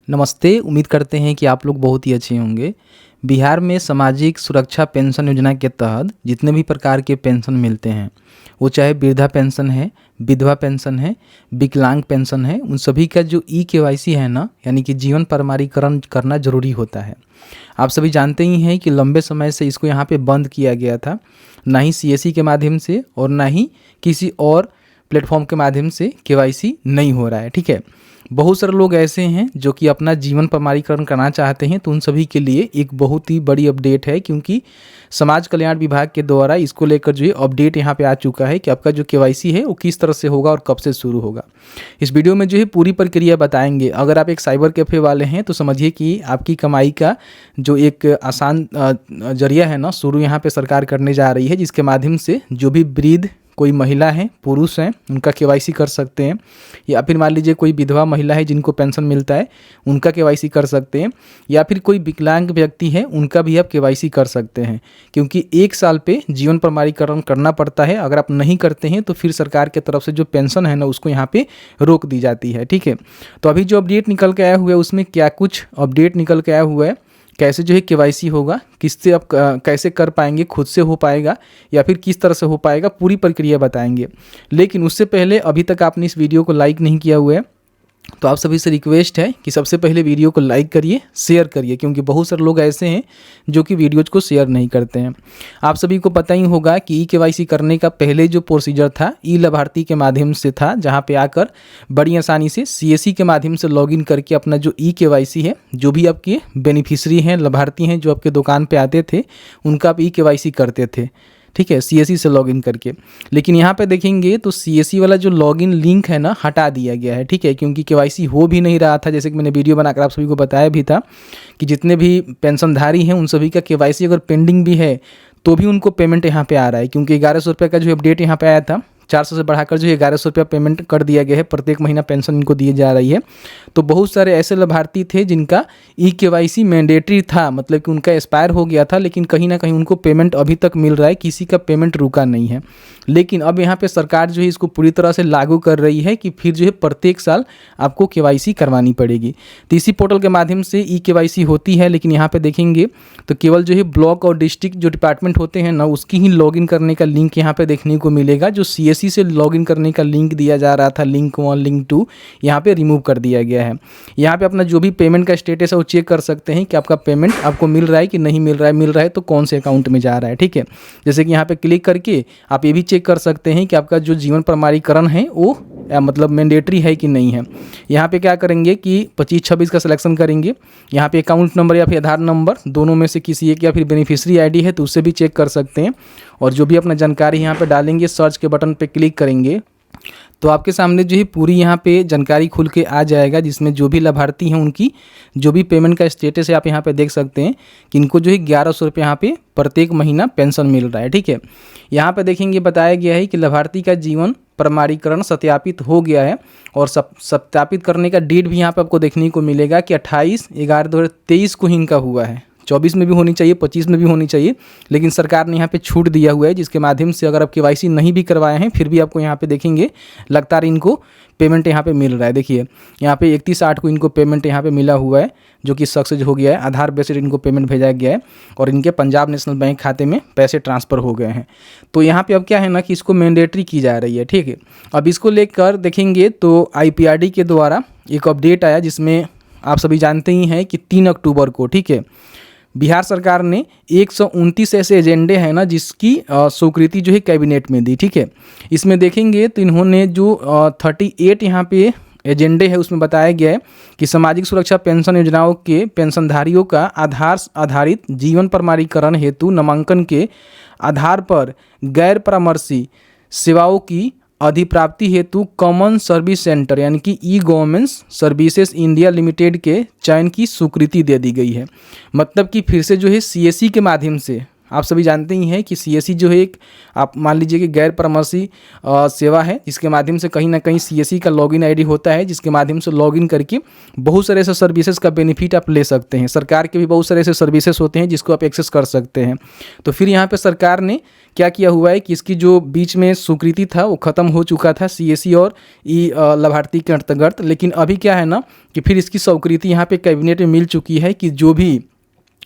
नमस्ते। उम्मीद करते हैं कि आप लोग बहुत ही अच्छे होंगे। बिहार में सामाजिक सुरक्षा पेंशन योजना के तहत जितने भी प्रकार के पेंशन मिलते हैं, वो चाहे वृद्धा पेंशन है, विधवा पेंशन है, विकलांग पेंशन है, उन सभी का जो ई-केवाईसी है ना, यानी कि जीवन प्रमाणीकरण करना ज़रूरी होता है। आप सभी जानते ही हैं कि लंबे समय से इसको यहाँ पे बंद किया गया था। ना ही सीएससी के माध्यम से और ना ही किसी और प्लेटफॉर्म के माध्यम से केवाईसी नहीं हो रहा है। ठीक है, बहुत सारे लोग ऐसे हैं जो कि अपना जीवन प्रमाणीकरण करना चाहते हैं, तो उन सभी के लिए एक बहुत ही बड़ी अपडेट है, क्योंकि समाज कल्याण विभाग के द्वारा इसको लेकर जो है अपडेट यहाँ पे आ चुका है कि आपका जो केवाईसी है वो किस तरह से होगा और कब से शुरू होगा। इस वीडियो में जो है पूरी प्रक्रिया बताएंगे। अगर आप एक साइबर कैफ़े वाले हैं तो समझिए कि आपकी कमाई का जो एक आसान जरिया है ना, शुरू यहाँ पे सरकार करने जा रही है, जिसके माध्यम से जो भी वृद्ध कोई महिला है, पुरुष हैं, उनका केवाईसी कर सकते हैं। या फिर मान लीजिए कोई विधवा महिला है जिनको पेंशन मिलता है, उनका केवाईसी कर सकते हैं। या फिर कोई विकलांग व्यक्ति है, उनका भी आप केवाईसी कर सकते हैं, क्योंकि 1 साल पे जीवन प्रमाणीकरण करना पड़ता है। अगर आप नहीं करते हैं तो फिर सरकार की तरफ से जो पेंशन है ना, उसको यहाँ पे रोक दी जाती है। ठीक है, तो अभी जो अपडेट निकल के आया हुआ है उसमें क्या कुछ अपडेट निकल के आया हुआ है, कैसे जो है केवाईसी होगा, किससे आप कैसे कर पाएंगे, खुद से हो पाएगा या फिर किस तरह से हो पाएगा, पूरी प्रक्रिया बताएंगे। लेकिन उससे पहले अभी तक आपने इस वीडियो को लाइक नहीं किया हुआ है तो आप सभी से रिक्वेस्ट है कि सबसे पहले वीडियो को लाइक करिए, शेयर करिए, क्योंकि बहुत सारे लोग ऐसे हैं जो कि वीडियोज़ को शेयर नहीं करते हैं। आप सभी को पता ही होगा कि ई-केवाईसी करने का पहले जो प्रोसीजर था ई लाभार्थी के माध्यम से था, जहां पे आकर बड़ी आसानी से सीएससी के माध्यम से लॉगिन करके अपना जो ई-केवाईसी है, जो भी आपके बेनिफिशरी हैं, लाभार्थी हैं जो आपके दुकान पर आते थे, उनका आप ई-केवाईसी करते थे। ठीक है, सीएससी से लॉगिन करके। लेकिन यहाँ पे देखेंगे तो सीएससी वाला जो लॉगिन लिंक है ना, हटा दिया गया है। ठीक है, क्योंकि केवाईसी हो भी नहीं रहा था। जैसे कि मैंने वीडियो बनाकर आप सभी को बताया भी था कि जितने भी पेंशनधारी हैं उन सभी का केवाईसी अगर पेंडिंग भी है तो भी उनको पेमेंट यहाँ पे आ रहा है, क्योंकि 1100 रुपये का जो अपडेट यहाँ पे आया था, 400 से बढ़ाकर जो है 1100 रुपया पेमेंट कर दिया गया है। प्रत्येक महीना पेंशन इनको दी जा रही है। तो बहुत सारे ऐसे लाभार्थी थे जिनका ई-केवाईसी मैंडेटरी था, मतलब कि उनका एक्सपायर हो गया था, लेकिन कहीं ना कहीं उनको पेमेंट अभी तक मिल रहा है, किसी का पेमेंट रुका नहीं है। लेकिन अब यहाँ पे सरकार जो है इसको पूरी तरह से लागू कर रही है कि फिर जो है प्रत्येक साल आपको केवाईसी करवानी पड़ेगी। तो इसी पोर्टल के माध्यम से ई-केवाईसी होती है। लेकिन यहाँ पे देखेंगे तो केवल जो है ब्लॉक और डिस्ट्रिक्ट जो डिपार्टमेंट होते हैं ना, उसकी ही लॉगिन करने का लिंक यहाँ पे देखने को मिलेगा। जो सीएससी से लॉगिन करने का लिंक दिया जा रहा था, लिंक 1 लिंक 2, यहाँ पे रिमूव कर दिया गया है। यहाँ पे अपना जो भी पेमेंट का स्टेटस है वो चेक कर सकते हैं कि आपका पेमेंट आपको मिल रहा है कि नहीं मिल रहा है तो कौन से अकाउंट में जा रहा है। ठीक है, जैसे कि यहाँ पे क्लिक करके आप ये भी चेक कर सकते हैं कि आपका जो जीवन प्रमाणीकरण है वो मतलब मैंडेटरी है कि नहीं है। यहाँ पे क्या करेंगे कि 25-26 का सिलेक्शन करेंगे। यहाँ पे अकाउंट नंबर या फिर आधार नंबर दोनों में से किसी एक, या फिर बेनिफिशियरी आईडी है तो उससे भी चेक कर सकते हैं। और जो भी अपना जानकारी यहाँ पे डालेंगे, सर्च के बटन पे क्लिक करेंगे तो आपके सामने जो है पूरी यहाँ पे जानकारी खुल के आ जाएगा, जिसमें जो भी लाभार्थी हैं उनकी जो भी पेमेंट का स्टेटस है आप यहाँ पे देख सकते हैं कि इनको जो है 1100 रुपये यहाँ पे प्रत्येक महीना पेंशन मिल रहा है। ठीक है, यहाँ पे देखेंगे बताया गया है कि लाभार्थी का जीवन प्रमाणीकरण सत्यापित हो गया है, और सत्यापित करने का डेट भी यहाँ पे आपको देखने को मिलेगा कि 28/11/2023 को ही इनका हुआ है। 24 में भी होनी चाहिए, 25 में भी होनी चाहिए, लेकिन सरकार ने यहाँ पे छूट दिया हुआ है, जिसके माध्यम से अगर आप केवाईसी नहीं भी करवाए हैं फिर भी आपको यहाँ पे देखेंगे लगातार इनको पेमेंट यहाँ पे मिल रहा है। देखिए यहाँ पे 31/8 को इनको पेमेंट यहाँ पे मिला हुआ है, जो कि सक्सेस हो गया है। आधार बेस्ड इनको पेमेंट भेजा गया है और इनके पंजाब नेशनल बैंक खाते में पैसे ट्रांसफ़र हो गए हैं। तो यहाँ पे अब क्या है ना कि इसको मैंडेटरी की जा रही है। ठीक है, अब इसको लेकर देखेंगे तो IPRD के द्वारा एक अपडेट आया, जिसमें आप सभी जानते ही हैं कि 3 अक्टूबर को, ठीक है, बिहार सरकार ने 129 ऐसे एजेंडे हैं ना जिसकी स्वीकृति जो है कैबिनेट में दी। ठीक है, इसमें देखेंगे तो इन्होंने जो 38 यहाँ पे एजेंडे है उसमें बताया गया है कि सामाजिक सुरक्षा पेंशन योजनाओं के पेंशनधारियों का आधार आधारित जीवन प्रमाणीकरण हेतु नामांकन के आधार पर गैर परामर्शी सेवाओं की अधिप्राप्ति हेतु कॉमन सर्विस सेंटर यानी कि ई गवर्नमेंट सर्विसेज इंडिया लिमिटेड के चयन की स्वीकृति दे दी गई है। मतलब कि फिर से जो है सीएससी के माध्यम से आप सभी जानते ही हैं कि सीएससी जो है एक आप मान लीजिए कि गैर परामर्शी सेवा है, जिसके माध्यम से कहीं ना कहीं सीएससी का लॉगिन आईडी होता है, जिसके माध्यम से लॉगिन करके बहुत सारे ऐसे सर्विसेज का बेनिफिट आप ले सकते हैं। सरकार के भी बहुत सारे ऐसे सर्विसेज होते हैं जिसको आप एक्सेस कर सकते हैं। तो फिर यहाँ पे सरकार ने क्या किया हुआ है कि इसकी जो बीच में स्वीकृति था वो ख़त्म हो चुका था सीएससी और ई लाभार्थी के अंतर्गत, लेकिन अभी क्या है ना कि फिर इसकी स्वीकृति यहाँ पे कैबिनेट में मिल चुकी है कि जो भी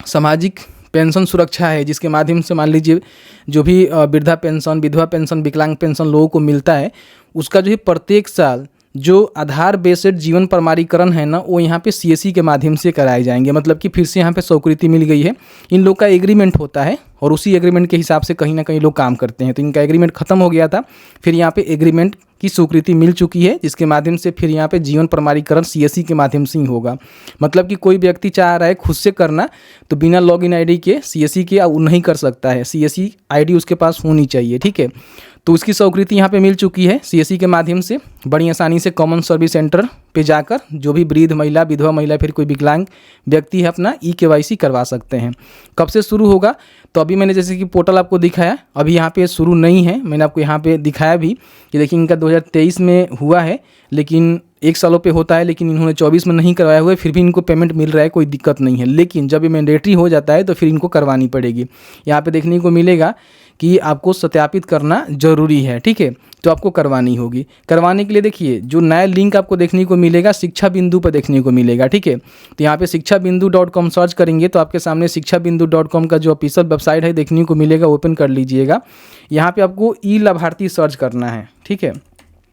सामाजिक पेंशन सुरक्षा है, जिसके माध्यम से मान लीजिए जो भी वृद्धा पेंशन, विधवा पेंशन, विकलांग पेंशन लोगों को मिलता है, उसका जो है प्रत्येक साल जो आधार बेस्ड जीवन प्रमाणीकरण है ना, वो यहाँ पे सीएससी के माध्यम से कराए जाएंगे। मतलब कि फिर से यहाँ पे स्वीकृति मिल गई है। इन लोग का एग्रीमेंट होता है और उसी एग्रीमेंट के हिसाब से कहीं ना कहीं लोग काम करते हैं। तो इनका एग्रीमेंट खत्म हो गया था, फिर यहाँ पे एग्रीमेंट की स्वीकृति मिल चुकी है, जिसके माध्यम से फिर यहाँ पे जीवन प्रमाणीकरण सीएससी के माध्यम से ही होगा। मतलब कि कोई व्यक्ति चाह रहा है खुद से करना, तो बिना लॉगिन आईडी के सीएससी के वो नहीं कर सकता है। सीएससी आईडी उसके पास होनी चाहिए, ठीक है। तो उसकी स्वीकृति यहाँ पे मिल चुकी है सीएससी के माध्यम से। बड़ी आसानी से कॉमन सर्विस सेंटर पे जाकर जो भी वृद्ध महिला, विधवा महिला, फिर कोई विकलांग व्यक्ति है अपना ई-केवाईसी करवा सकते हैं। कब से शुरू होगा? तो अभी मैंने जैसे कि पोर्टल आपको दिखाया, अभी यहाँ पे शुरू नहीं है। मैंने आपको यहाँ पे दिखाया भी कि देखिए इनका 2023 में हुआ है, लेकिन 1 सालों पे होता है, लेकिन इन्होंने 24 में नहीं करवाया हुआ है, फिर भी इनको पेमेंट मिल रहा है, कोई दिक्कत नहीं है। लेकिन जब ये मैंडेटरी हो जाता है तो फिर इनको करवानी पड़ेगी। यहाँ पे देखने को मिलेगा कि आपको सत्यापित करना जरूरी है, ठीक है, तो आपको करवानी होगी। करवाने के लिए देखिए जो नया लिंक आपको देखने को मिलेगा शिक्षा बिंदु पर देखने को मिलेगा, ठीक है। तो यहाँ पे शिक्षाबिंदु.com सर्च करेंगे तो आपके सामने शिक्षाबिंदु.com का जो ऑफिशियल वेबसाइट है देखने को मिलेगा, ओपन कर लीजिएगा। यहाँ पे आपको ई लाभार्थी सर्च करना है, ठीक है।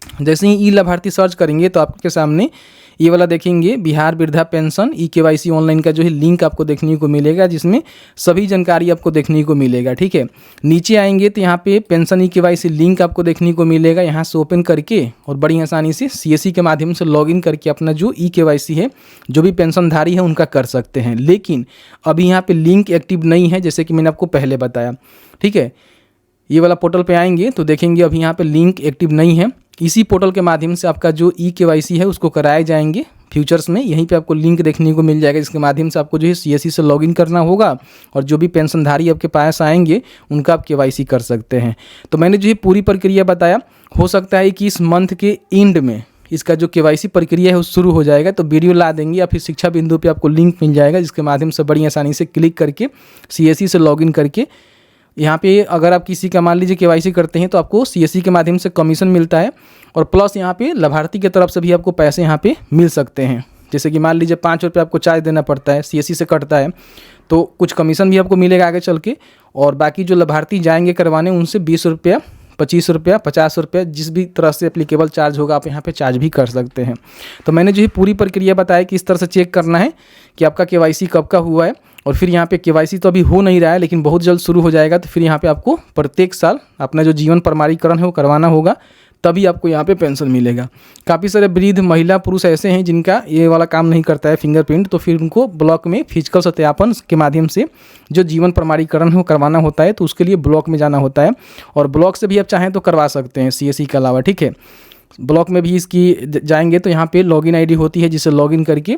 जैसे ही ई लाभार्थी सर्च करेंगे तो आपके सामने ये वाला देखेंगे बिहार वृद्धा पेंशन ई-केवाईसी ऑनलाइन का जो है लिंक आपको देखने को मिलेगा, जिसमें सभी जानकारी आपको देखने को मिलेगा, ठीक है। नीचे आएंगे तो यहाँ पे पेंशन ई-केवाईसी लिंक आपको देखने को मिलेगा। यहाँ से ओपन करके और बड़ी आसानी से सीएससी के माध्यम से लॉगिन करके अपना जो ई-केवाईसी है, जो भी पेंशनधारी है उनका कर सकते हैं। लेकिन अभी यहाँ पे लिंक एक्टिव नहीं है, जैसे कि मैंने आपको पहले बताया, ठीक है। ये वाला पोर्टल पे आएंगे तो देखेंगे अभी यहाँ पे लिंक एक्टिव नहीं है। इसी पोर्टल के माध्यम से आपका जो ई-केवाईसी है उसको कराए जाएंगे फ्यूचर्स में। यहीं पे आपको लिंक देखने को मिल जाएगा, जिसके माध्यम से आपको जो है सीएससी से लॉगिन करना होगा और जो भी पेंशनधारी आपके पास आएंगे उनका आप केवाईसी कर सकते हैं। तो मैंने जो है पूरी प्रक्रिया बताया, हो सकता है कि इस मंथ के एंड में इसका जो केवाईसी प्रक्रिया है वो शुरू हो जाएगा। तो वीडियो ला देंगे या फिर शिक्षा बिंदु पे आपको लिंक मिल जाएगा, जिसके माध्यम से बड़ी आसानी से क्लिक करके सीएससी से लॉगिन करके यहाँ पे अगर आप किसी का मान लीजिए केवाईसी करते हैं तो आपको सीएससी के माध्यम से कमीशन मिलता है, और प्लस यहाँ पे लाभार्थी की तरफ से भी आपको पैसे यहाँ पे मिल सकते हैं। जैसे कि मान लीजिए 5 रुपये आपको चार्ज देना पड़ता है, सीएससी से कटता है, तो कुछ कमीशन भी आपको मिलेगा आगे चल के। और बाकी जो लाभार्थी जाएंगे करवाने उनसे 20 रुपया, 25 रुपया, 50 रुपया, जिस भी तरह से एप्लीकेबल चार्ज होगा आप यहाँ पे चार्ज भी कर सकते हैं। तो मैंने जो है पूरी प्रक्रिया बताया कि इस तरह से चेक करना है कि आपका केवाईसी कब का हुआ है। और फिर यहाँ पे केवाईसी तो अभी हो नहीं रहा है, लेकिन बहुत जल्द शुरू हो जाएगा। तो फिर यहाँ पे आपको प्रत्येक साल अपना जो जीवन प्रमाणीकरण है वो करवाना होगा, तभी आपको यहाँ पे पेंशन मिलेगा। काफ़ी सारे वृद्ध महिला पुरुष ऐसे हैं जिनका ये वाला काम नहीं करता है फिंगरप्रिंट, तो फिर उनको ब्लॉक में फिजिकल सत्यापन के माध्यम से जो जीवन प्रमाणीकरण है वो करवाना होता है। तो उसके लिए ब्लॉक में जाना होता है, और ब्लॉक से भी आप चाहें तो करवा सकते हैं सीएससी के अलावा, ठीक है। ब्लॉक में भी इसकी जाएंगे तो यहाँ पे लॉगिन आईडी होती है, जिसे लॉगिन करके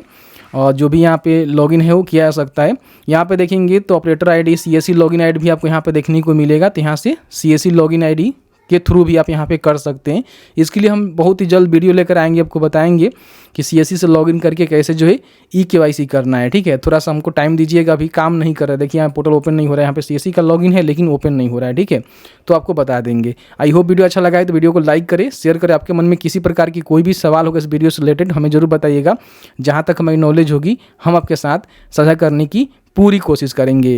और जो भी यहाँ पे लॉगिन है वो किया जा सकता है। यहाँ पे देखेंगे तो operator ID, CSC login ID भी आपको यहाँ पे देखने को मिलेगा। तो यहाँ से सीएससी लॉगिन आईडी के थ्रू भी आप यहाँ पे कर सकते हैं। इसके लिए हम बहुत ही जल्द वीडियो लेकर आएंगे, आपको बताएंगे कि सीएससी से लॉगिन करके कैसे जो है ई-केवाईसी करना है, ठीक है। थोड़ा सा हमको टाइम दीजिएगा, अभी काम नहीं कर रहा है। देखिए यहाँ पोर्टल ओपन नहीं हो रहा है, यहाँ पे सीएससी का लॉगिन है लेकिन ओपन नहीं हो रहा है, ठीक है। तो आपको बता देंगे। आई होप वीडियो अच्छा लगा है तो वीडियो को लाइक करें, शेयर करें। आपके मन में किसी प्रकार की कोई भी सवाल होगा इस वीडियो से रिलेटेड हमें जरूर बताइएगा। जहाँ तक हमारी नॉलेज होगी हम आपके साथ साझा करने की पूरी कोशिश करेंगे।